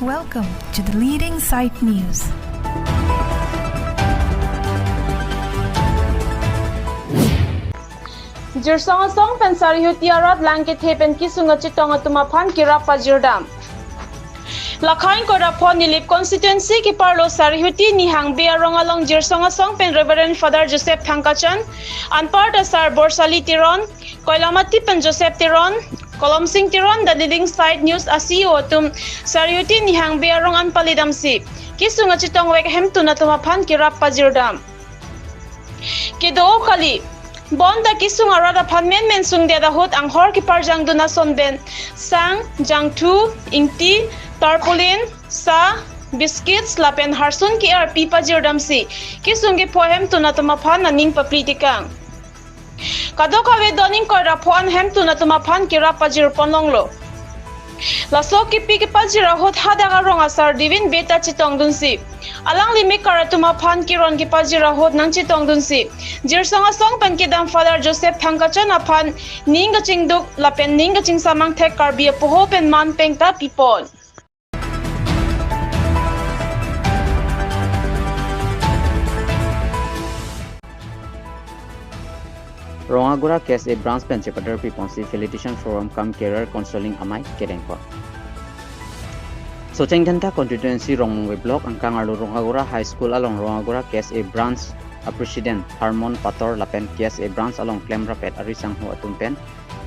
Welcome to the Leading Sight News. Jirsong song pensari hutiarat langkit hepen kisunga chitong atumaphan kirapa jirdam. Lakhain Korapon Nilip constituency ki parlo sarihuti nihang biarong along Jirsong song pen Reverend Father Joseph Thangkachan anpart asar Borsali Tiron Koilamati pen Joseph Tiron Kolom Sing Tiron the Leading Sight News asio tum sarihuti nihang biarong anpalidamsi kisunga chitong wek hemtuna tumaphan kirapa jirdam. Kido kali Bonda kisung arada phanmen men sung de da hot ang hor ki parjang duna sonben sang jang thu ingti tarpaulin sa biscuits lapen harsun ki ar pipa jirdam si kisung ge pohem tuna tuma phan aning papritikang kadoka we doning ko ra phon hem tuna tuma phan ki ra pajir ponlonglo laso ki pi ki pajira hot hadaga ronga sar divin beta chitong dunsi alang limi karatuma phan kiron ki pajira hot nang chitong dunsi jirsanga song pen ki dam Father Joseph Thangkachan aphan ninga chingduk lapen ninga ching samang thek karbi poho pen man pengta pipon Rongagura case a branch bench secretary people facilitation forum come career counseling amai kedengko. Socheng Dhanta constituency Rongmungwe block angkang alu Rongagura high school along Rongagura case a branch a president Harmon Pator lapen case a branch along Clem Rapet arisang ho atumpen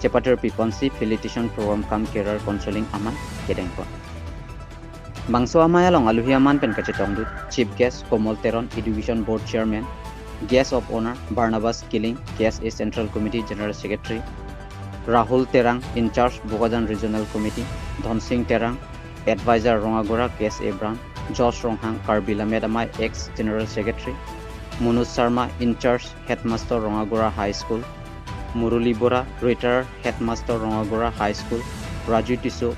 secretary people facilitation forum come career counseling amai kedengko. Bangso amai along aluhiaman pen kachetong dut chief guest Komol Teron education board chairman Guest of Honor Barnabas Killing, KSA Central Committee General Secretary Rahul Terang, in charge Bogajan Regional Committee Dhon Singh Terang, Advisor Rongagura KSA Branch Josh Ronghang Karbila Medamai, ex General Secretary Munus Sharma, in charge Headmaster Rongagura High School Muruli Bora, retired Headmaster Rongagura High School Raju Tiso,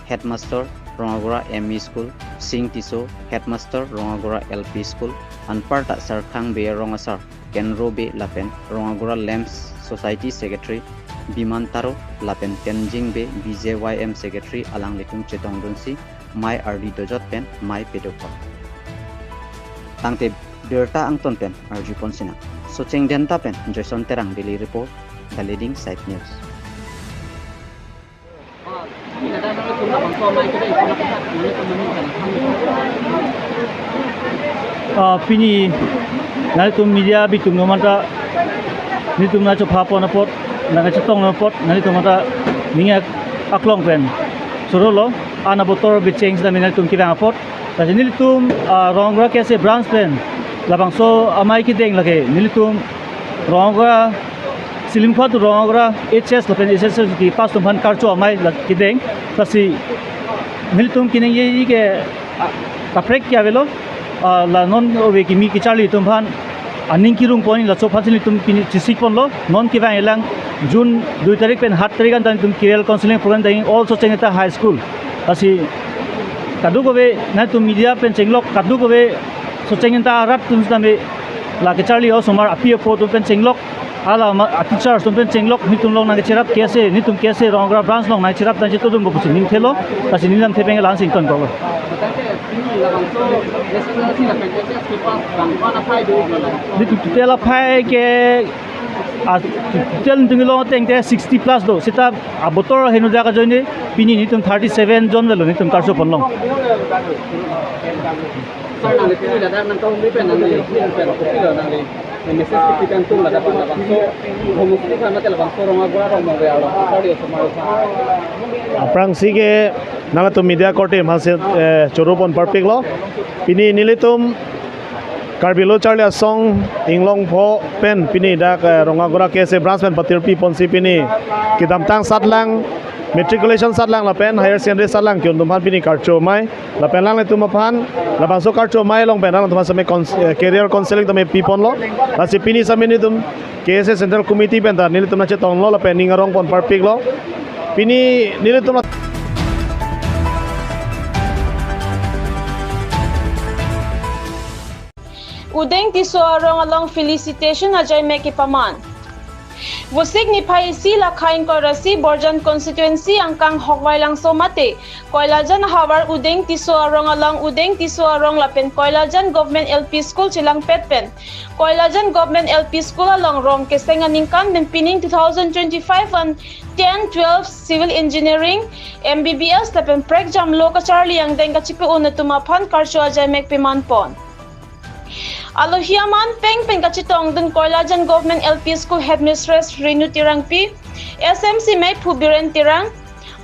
Headmaster Rongagura ME School Singh Tiso, Headmaster Rongagura LP School Anparta Sarkhang Be Rongasar Kenro Be Lapen Rongagura Lamps Society Secretary Bimantaro Lapen Tenjing Be BJYM Secretary Alang Litung Chetong Dunsi Mai RD Dojot Pen Mai Pedoko Tangte Birta Angton Pen Arju Ponsina Socheng Dhanta Pen Jason Terang Daily Report The Leading Sight News Pini nalitum media bitum nomata nitum na chopapo na pot na chetong na pot nalitum mata ninga aklong pen surolo ana botor be change na nalitum kirang pot kasi nilitum rongra kese branch pen labang so amai ki deng lage nilitum rongra silim phat rongra HS lapen SS ki pas tumhan karcho amai ki deng kasi nilitum kineng ye ke kaprek kya velo la non ove ki mi ki charli tumhan aning ki rung poni la so phasili tum ki chisik pon lo non ki bang elang June 2 tarik pen 7 tarik an tum career counseling program ding also chengeta high school asi kadu ko be na tum media pen chenglok kadu ko be so chengeta rat tum same la ki charli o somar apia pho tum pen chenglok ala teacher tum pen chenglok ni tum long na ke cherap kese ni tum kese rongra branch long na cherap ta je to dum ko pusin ning thelo asi nilam thepeng lan sing ton ko di tutela phai ke tel tinglo tengte 60 plus do sita abotor henu jaga joine pini ni tum 37 jon velo ni tum karso ponlong sar na le pini dada nan kaum pen nan le pen ko pilo nan le message ki pitan tum lada pan bang so homusti kana tel bang so ronga gora ronga be alo audio somaro aprang sige nanga tum media korte malse choropon perfect lo pini nilitum Karbilo Charlie Song Inglong Pho Pen Pini Dak Rongagura Kese Branch Pen Patirpi Ponsi Pini Kidam Tang Satlang Matriculation Satlang La Pen Higher Secondary Satlang Kyun Tumhan Pini Karcho Mai La Pen Lang Le Tumapan La Bangso Karcho Mai Long Pen Lang Tumhan Same Career Counseling Tame Pipon Lo La Si Pini Samini Tum KSA Central Committee Pen Ta Nili Tum Na Chetong Lo La Pen Ningarong Pon Parpik Lo Pini Nili Tum Udeng tiso arong along felicitation ajay meki paman Wusik ni pai si lakhain ko rasi Borjan constituency ang kang hokwai lang somate. Koilajan hawar udeng tiso arong alang udeng tiso arong lapen Koilajan government LP school chilang petpen. Koilajan government LP school along rong kesengan ningkan den pining 2025 an 10-12 civil engineering MBBS lapen prek jam lo ka Charlie ang deng ka chipi una tumapan karchua jay mek pimanpon. Alohiaman peng kachitong dun Koilajan Government LP School Headmistress Renu Tirang P, SMC May Pubiren Tirang,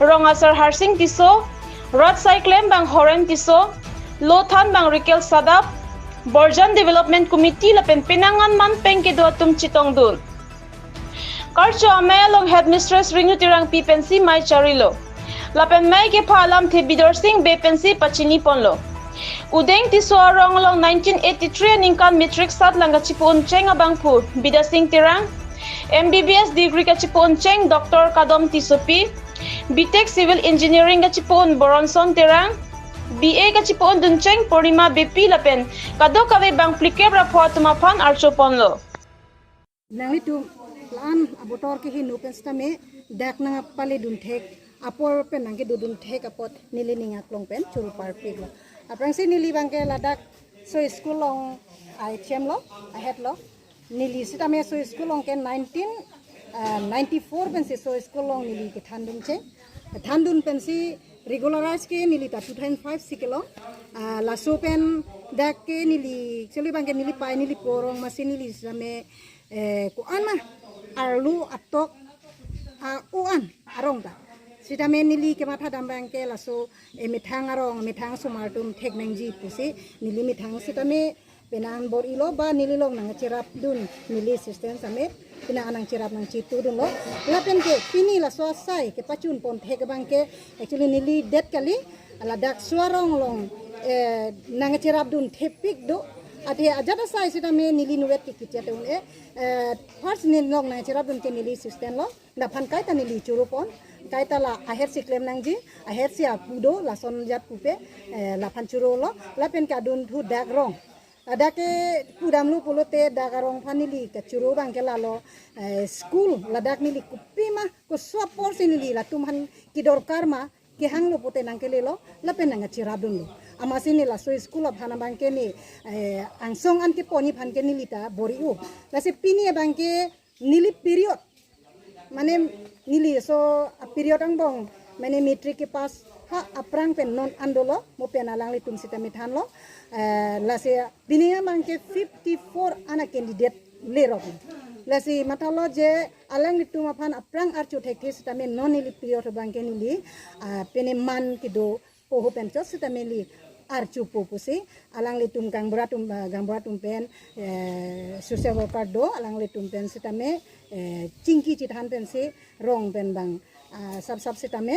Rongasar Harsing Tiso, Rod Cyclem Bang Horen Tiso, Lothan Bang Rikel Sadap, Borjan Development Committee lapen pinangan man peng kedua tum chitong dun. Karcho Amay along Headmistress Renu Tirang P pensi May Charilo, lapen May ke palam the Bidorsing Be pensi Pachinipon lo. Udeng tiso arong long 1983 ningkan matric sat lang kachipun cheng abang pu bidasing tirang MBBS degree kachipun cheng Dr. Kadom Tisopi BTech Civil Engineering kachipun Boronson tirang BA kachipun dun cheng Porima BP lapen kado kawe bang plike rapor tumapan archopon lo nang itu laan abotor ke hinu penstame dak nang pale dun thek apor pen nang ke dun thek apot nili ningat long pen churu par pig lo aprang si nili bangke ladak so school long IHM lo ahead lo nili sitame so school long ke 1994 pen si so school long nili ke thandun pen si regularize ke nili ta 2005 sikelo la so pen dak ke nili chuli bangke nili pai nili porong masin nili same ko ana arlu atok uan arong ta sita men nili ke matha dambang ke laso mithang arong mithang sumartum teknengji pusi nili mithang sita me penan bor ilo ba nili long nang cirap dun nili system same pina anang cirap nang citu dun lo lapen ke pini la so sai ke pacun pon thek bang ke actually nili det kali ala dak suarong long nang cirap dun thepik do ade ajada sai sita me nili nuwet ke kichate un first nil long nang cirap dun ke nili system lo na phan kai ta nili churupon kai ta la aher si klem nang ji aher si apudo la son jat pupe la phan churo lo la pen ka dun thu dak rong ada ke pudam lu polote dak rong phanili ka churo bang ke la lo school la dak nili kupima ko swapor sinili la tumhan ki dorkar ma ke hang lo pote nang ke le lo la pen nang chirab dun lo amasini la so school of hana bang ke ni angsong an ke poni phan ke nili ta boriu la se pini bang ke nili period mane nili so period ang bong mane matric ke pas ha aprang pen non andolo mo pen alang li tum sita mithan lo la se bininga mang ke 54 ana candidate le ro la se matalo je alang li tum aphan aprang archu thek sita me non nili period bang ke nili pene man ki do po ho pen cho sita me li archu po pusi alang li tum kang beratum pen social worker do alang li tum pen sita me cingki cithan pen si rong pen bang sab sita me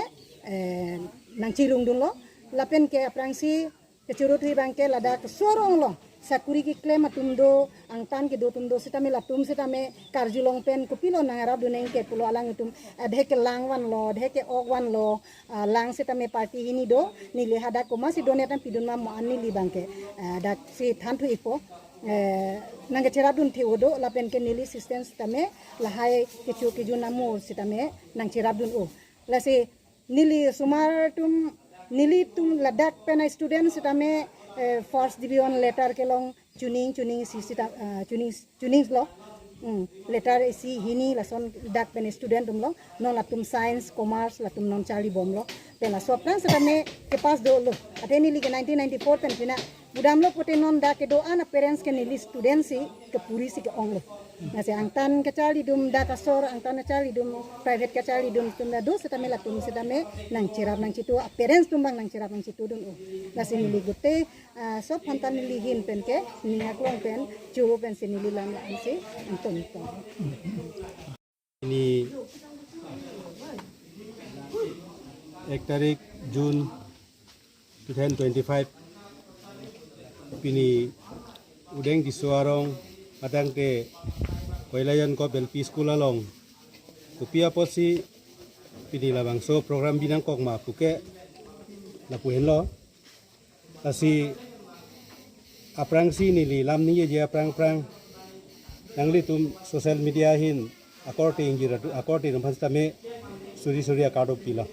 nang cirung dun lo lapen ke aprang si kecurutri bang ke lada kesorong lo sakuri ki klem atumdo angtan ke do tumdo sita me latum sita me karjulong pen kupilo nang arab duneng ke pulo alang itum dheke langwan lo dheke ogwan lo lang sita me party ini do nili hada ko masi donatan pidun ma mo anili bang ke dak si thantu ipo nang cerap dun theodo lapen ke nili system sitame lahai keju namu sitame nang cerap dun o la se nili sumar tum nili tum ladak pena student sitame first division letter ke long tuning si sita tuning lo letter si hini lason dak pen student tum lo non latum science commerce latum non chali bom lo pela soplan sitame ke pas do lo ateni li 1994 pen pina budam lo pote non da ke do ana parents ke nili student si ke puri si ke ong lo nasi angtan kecali dum da kasor angtan kecali dum private kecali dum tum da do setame la tum setame nang cirap nang citu parents tum bang nang cirap nang citu dun nasi nili gute sop hantan nili hin pen ke ni aklong pen churu pen si nili lan si anton ini 1 tarik Jun 2025 pini udeng di suarong adang ke Koilajan ko LP school along kupia posi pini labang so program binang kok ma puke lapuhen lo kasi aprang si nili lam ni je aprang nang li tum social media hin according jira according phasta me suri akado pila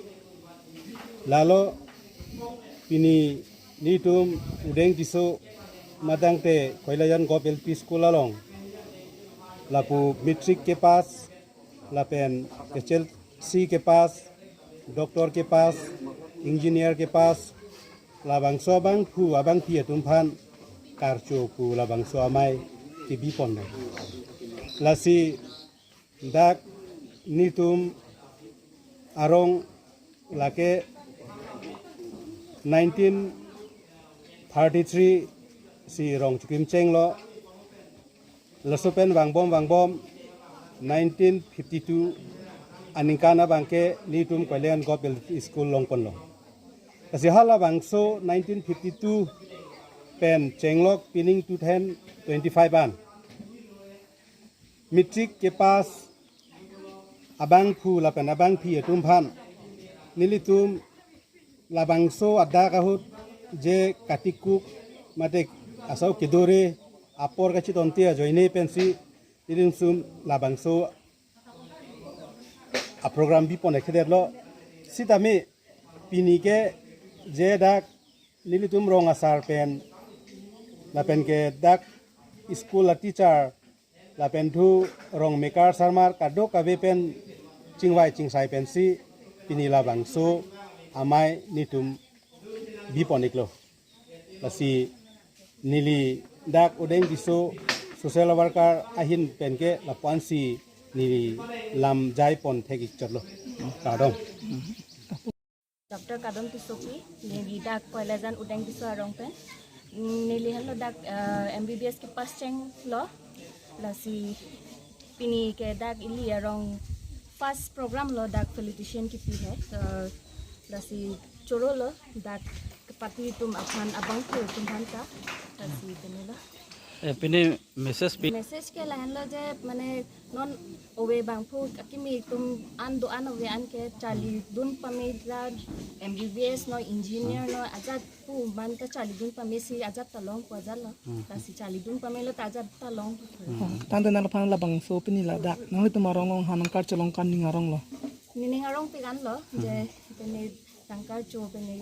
lalo pini nitum udeng tiso madang te koilayan gop LP school along lapu matric के पास लापेन HLC के पास डॉक्टर के पास इंजीनियर के पास लाबांगसो बांग फु आबांग पिया तुमफान कारचो फु लाबांगसो आमाय के बिपन लासी दाक नितुम आरंग लाके 1933 si rong chukim cheng lo lasopen wangbom 1952 aningkana bangke nitum kwalian gopel school longpon lo kasi hala bangso 1952 pen chenglok pining 2025 ban matric के पास abang phu lapen abang phi tum phan nilitum labangso ada kahut je katikuk mate asau kedore apor kachi tontia joine pensi irin sum labangso a program bi pon ekheder lo sitami pinike je dak nilitum rong asar pen lapen ke dak school a teacher lapen thu rong mekar sarmar kado kabe pen chingwai chingsai pensi pini labangso amai nitum bi poniklo lasi nili dak odeng diso social worker ahin penke lapansi nili lam jai pon thegik chalo kadong Dr. Kadam Tisoki nili dak koilajan udeng diso arong pen nili halo dak MBBS ke pas cheng lo lasi pini ke dak ili arong first program lo dak politician ki pi hai lasi choro lo dak pati tum akan abang ko tum hanta lasi penila pini message ke lain lo je mane non owe bang phu kimi tum an do an owe an ke chali dun pamidra MBBS no engineer no ajat pu man ka chali dun pamesi ajat talong ko ajalo lasi chali dun pamelo ta ajat talong tanda nang phang labang so pini la dak nang tu marong hanang kar cholong kan ningarong lo ningarong pigan lo je peni tangkar cho peni